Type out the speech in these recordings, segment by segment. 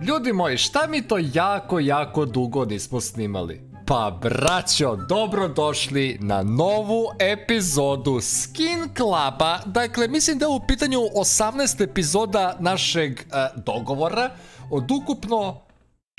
Ljudi moji, šta mi to jako dugo nismo snimali? Pa braćo, dobrodošli na novu epizodu Skin Cluba. Dakle, mislim da je u pitanju 18 epizoda našeg dogovora od ukupno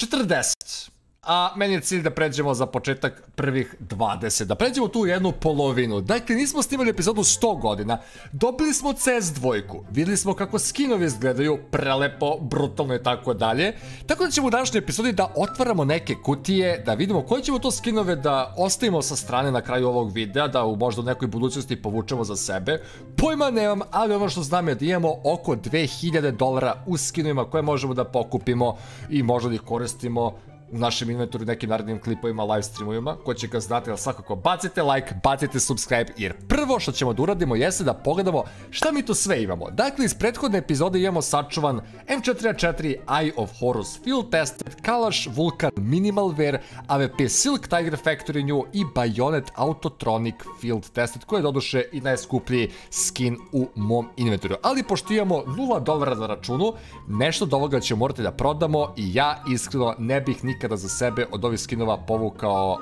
40. A meni je cilj da pređemo za početak prvih 20, da pređemo tu jednu polovinu. Dakle, nismo snimali epizodu 100 godina, dobili smo CS2, vidjeli smo kako skinovi izgledaju, prelepo, brutalno i tako dalje. Tako da ćemo u današnjoj epizodi da otvaramo neke kutije, da vidimo koje ćemo to skinove da ostavimo sa strane na kraju ovog videa, da možda u nekoj budućnosti povučemo za sebe. Pojma nemam, ali ono što znam je da imamo oko $2000 u skinovima koje možemo da pokupimo i možda da ih koristimo u našem inventoru, nekim narednim klipovima, live streamovima, ko će ga znati, ali svakako bacite like, bacite subscribe, jer prvo što ćemo da uradimo jeste da pogledamo šta mi to sve imamo. Dakle, iz prethodne epizode imamo sačuvan M4A4 Eye of Horus Field Tested, Kalash Vulcan Minimal Wear, AWP Silk Tiger Factory New i Bayonet Autotronic Field Tested, koji je doduše i najskuplji skin u mom inventoru. Ali pošto imamo $0 na računu, nešto od ovoga ćemo morati da prodamo i ja iskreno ne bih nikada za sebe od ovih skinova povukao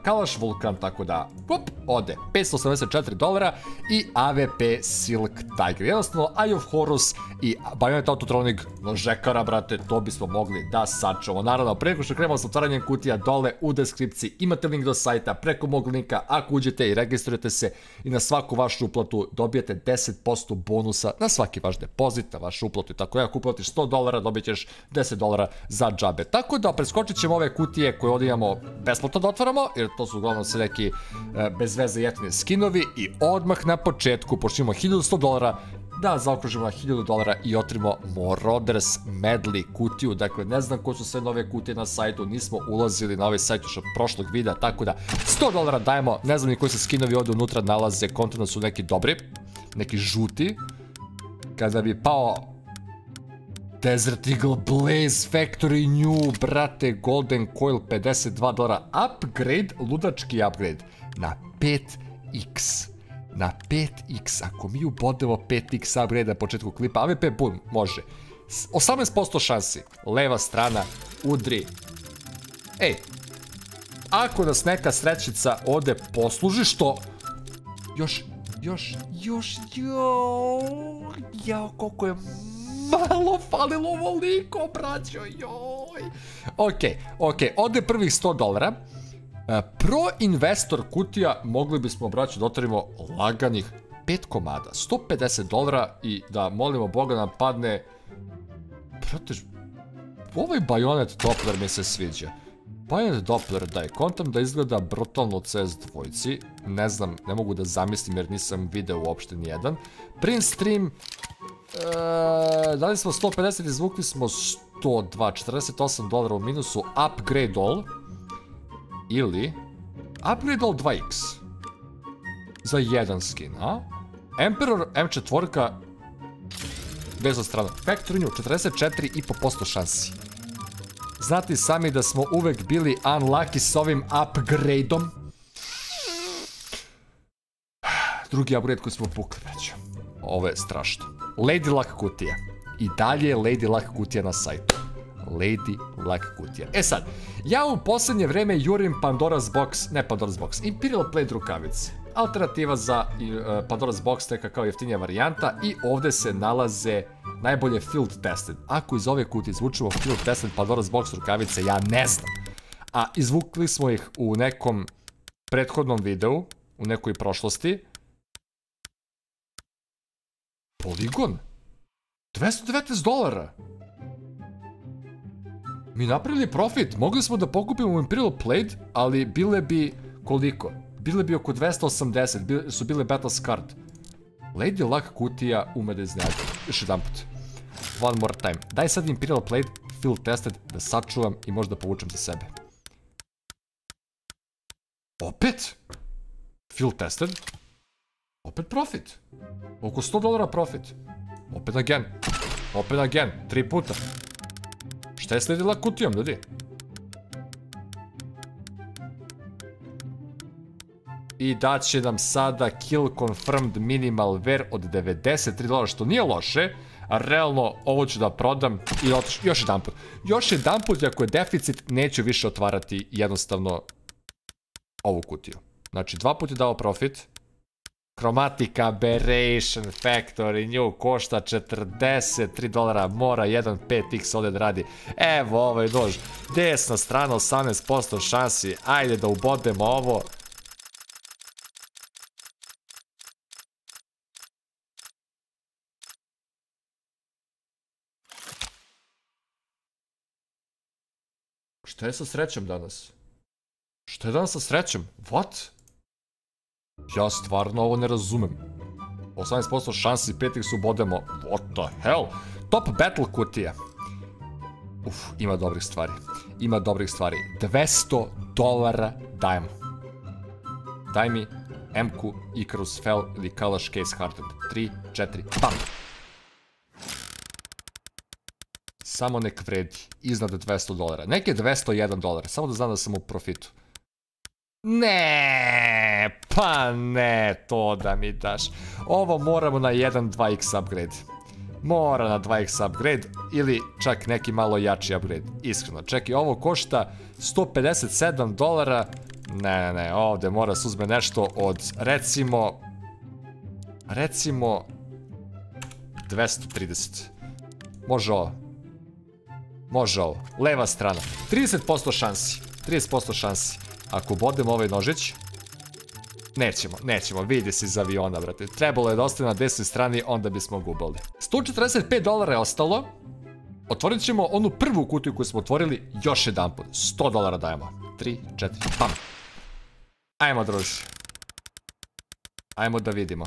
Kalash Vulcan, tako da ode $584 i AWP Silk Tiger. Jednostavno, Eye of Horus i Bayonet Autotronic nožekara, brate, to bismo mogli da sačuvamo. Naravno, preko što krenemo sa otvaranjem kutija, dole u deskripciji imate link do sajta, preko mog linka, ako uđete i registrujete se i na svaku vašu uplatu dobijete 10% bonusa na svaki vaš depozit, na vašu uplatu. I tako, ako uplatiš $100, dobit ćeš $10 za džabe. Tako da, preskočit ćemo ove kutije koje ovdje imamo besplatno da otvaramo, jer to su uglavnom sve neki bez veze jeftini skinovi, i odmah na početku, pošto imamo $1100, da zaokružimo na $1000 i otvorimo Marauders Medley kutiju. Dakle, ne znam ko su sve nove kutije na sajtu, nismo ulazili na ovaj sajt još od prošlog videa, tako da $100 dajemo. Ne znam ni koji se skinovi ovdje unutra nalaze, kontrano su neki dobri, neki žuti. Kada bi pao Desert Eagle Blaze Factory New, brate, Golden Coil $52, upgrade, ludački upgrade na 5x. Na 5x, ako mi ubodemo 5x upgrade na početku klipa, AWP boom, može. 18% šansi, leva strana, udri. Ej, ako nas neka srećica ovde posluži, što jao, koliko je malo falilo ovoliko, braćo, joj. Okej, ovdje prvih $100. Pro Investor kutija mogli bismo, braćo, da otvorimo laganih 5 komada, $150 i da molimo Boga nam padne. Brate, ovaj Bayonet Doppler mi se sviđa. Bayonet Doppler, daj, kontam da izgleda brutalno u CS2, ne znam, ne mogu da zamislim jer nisam video uopšte nijedan. Print Stream, dali smo 150, izvukli smo 102, $48 u minusu, Upgrade All, ili Upgrade All 2x za jedan skin, a? Emperor M4, desna strana, Factory New, 44,5% šansi. Znate sami da smo uvek bili unlucky s ovim upgrade-om. Drugi upgrade koji smo pukli već. Ovo je strašno. Lady Luck kutija. I dalje je Lady Luck kutija na sajtu. Lady Luck kutija. E sad, ja u posljednje vreme jurim Pandora's Box, Imperial Blade rukavice. Alternativa za Pandora's Box, neka kao jeftinija varijanta, i ovdje se nalaze najbolje Field Tested. Ako iz ove kutije izvučemo Field Tested Pandora's Box rukavice, ja ne znam. A izvukli smo ih u nekom prethodnom videu, u nekoj prošlosti. Poligon? $219. Mi napravili profit, mogli smo da pokupimo Imperial Blade, ali bile bi koliko? Bile bi oko 280, su bile Battle Scarred. Lady Luck kutija ume da iznenadi. Još jedan put. One more time. Daj sad Imperial Blade, Field Tested, da sačuvam i možda povučem za sebe. Opet? Field Tested? Opet profit. Oko $100 profit. Opet again. 3 puta. Šta je s Lady Luck kutijom, ljudi? I daće nam sada Kill Confirmed Minimal Wear od $93, što nije loše, A realno, ovo ću da prodam i još jedan put. Još jedan put, ako je deficit, neću više otvarati jednostavno ovu kutiju. Znači, 2 puta je dao profit. Chromatic Aberration Factory nju košta $43, mora 1.5x ovdje da radi. Evo ovaj nož, desna strana 18% šansi, ajde da ubodemo ovo. Šta je sa srećom danas? Šta je danas sa srećom? What? Ja stvarno ovo ne razumem. 18% šansi, 5x ubodemo. What the hell? Top battle kutija. Ima dobrih stvari. Ima dobrih stvari. $200 dajemo. Daj mi M-ku, Icarus Fell ili Kalash Case Hardened. 3, 4, bam! Samo nek vredi. Iznad $200. Nek je $201. Samo da znam da sam u profitu. Ne, pa ne, to da mi daš. Ovo moramo na 1-2x upgrade. Mora na 2x upgrade ili čak neki malo jači upgrade. Iskreno, čekaj, ovo košta $157. Ne, ovdje mora se uzme nešto od, recimo 230. Može ovo. Može ovo. Leva strana. 30% šansi. 30% šansi. Ako bodemo ovaj nožić, nećemo, vidi se iz aviona, brate. Trebalo je da ostane na desnoj strani, onda bismo gubali. $145 je ostalo. Otvorit ćemo onu prvu kutiju koju smo otvorili još jedan put. $100 dajemo. 3, 4, pam. Ajmo, druži. Ajmo da vidimo.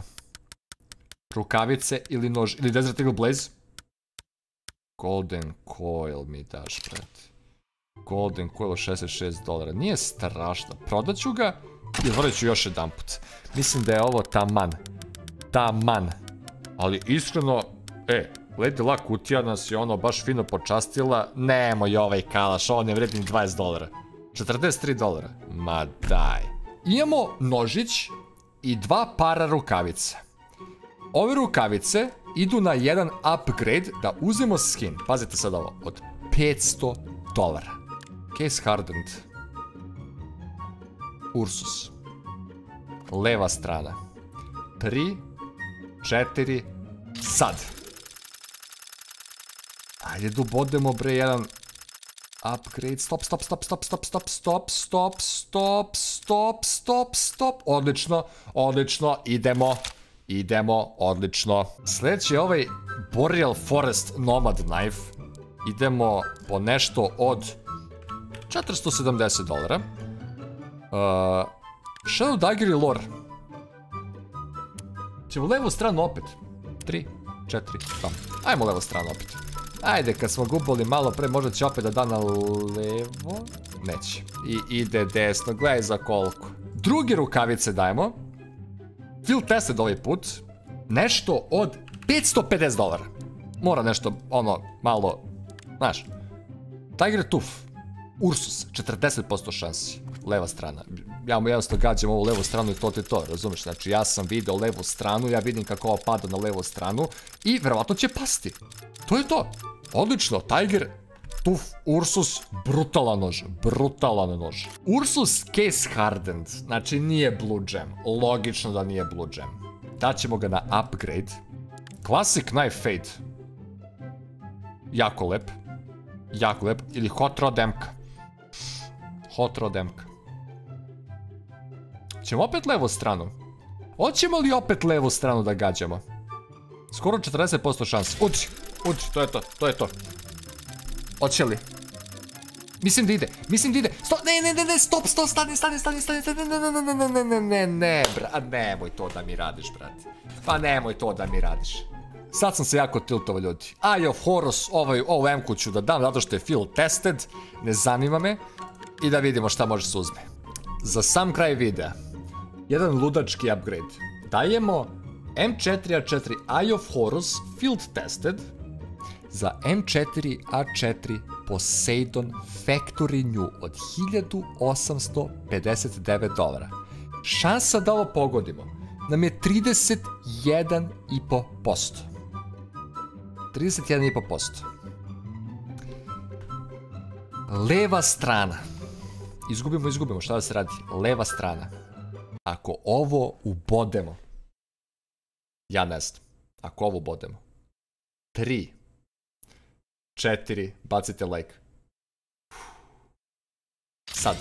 Rukavice ili nož, ili Desert Eagle Blaze. Golden Coil mi daš, brate. Golden Coil $66. Nije strašno. Prodat ću ga i otvorit ću još jedan put. Mislim da je ovo taman. Taman. Ali iskreno, Lady Luck kutija nas je ono baš fino počastila. Nemoj ovaj kalaš, ovo ne vredi ni $20. $43. Ma daj. Imamo nožić i 2 para rukavica. Ove rukavice idu na jedan upgrade da uzmemo skin. Pazite sad ovo. Od $500. Case Hardened. Ursus. Leva strana. 3, 4, sad. Ajde da ubodemo bre jedan upgrade. Stop. Odlično. Idemo, odlično. Sljedeći je ovaj Boreal Forest Nomad Knife. Idemo po nešto od $470. Shadow Dagger i Lore. Ćemo levu stranu opet. 3, 4, tam. Ajmo levu stranu opet. Ajde, kad smo gubili malo pre, možda će opet da da na levo. Neće. I ide desno, gledaj za koliko. Druge rukavice dajemo. Field tested ovaj put. Nešto od $550. Mora nešto, ono, malo, znaš. Tiger Tooth. Ursus, 40% šansi. Leva strana. Ja mu jednostavno gađam ovu levu stranu i to je to, razumiješ? Znači, ja sam video levu stranu, ja vidim kako ovo pada na levu stranu i verovatno će pasti. To je to. Odlično, Tiger Tooth, Ursus, brutalan nož. Ursus Case Hardened, znači nije Blue Gem. Logično da nije Blue Gem. Daćemo ga na upgrade. Classic Knife Fade. Jako lep. Ili Hot Rod M-ka. Ćemo opet levu stranu. Hoćemo li opet levu stranu da gađamo? Skoro 40% šans. Uči, to je to. Hoće li? Mislim da ide. Ne, stop, stani, ne, brat, nemoj to da mi radiš, brat. Pa nemoj to da mi radiš. Sad sam se jako tiltovao, ljudi. Eye of Horus, ovu M-ku ću da dam, zato što je field tested. Ne zanima me. I da vidimo šta može se uzme. Za sam kraj videa. Jedan ludački upgrade. Dajemo M4A4 Eye of Horus field tested za M4A4 Poseidon Factory New od $1859. Šansa da ovo pogodimo nam je 31,5%. 31,5%. Leva strana. Izgubimo, šta da se radi? Leva strana. Ako ovo ubodemo, ja ne znam. Ako ovo ubodemo. 3, 4, bacite like. Sad.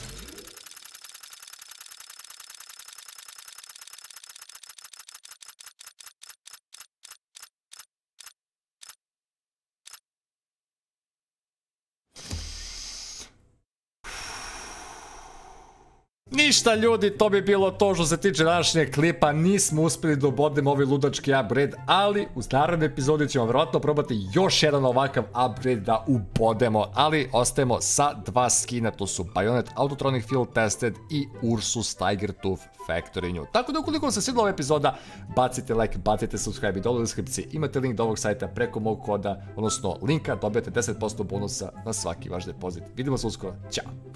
Ništa ljudi, to bi bilo to što se tiče današnjeg klipa, nismo uspjeli da ubodemo ovaj ludački upgrade, ali u narednoj epizodi ćemo vjerojatno probati još jedan ovakav upgrade da ubodemo, ali ostajemo sa 2 skina, to su Bayonet Autotronic Field Tested i Ursus Tiger Tooth Factory New. Tako da ukoliko vam se svidjela ova epizoda, bacite like, bacite subscribe i dole u deskripciji imate link do ovog sajta preko mog koda, odnosno linka, dobijete 10% bonusa na svaki vaš depozit. Vidimo se uskoro, ćao!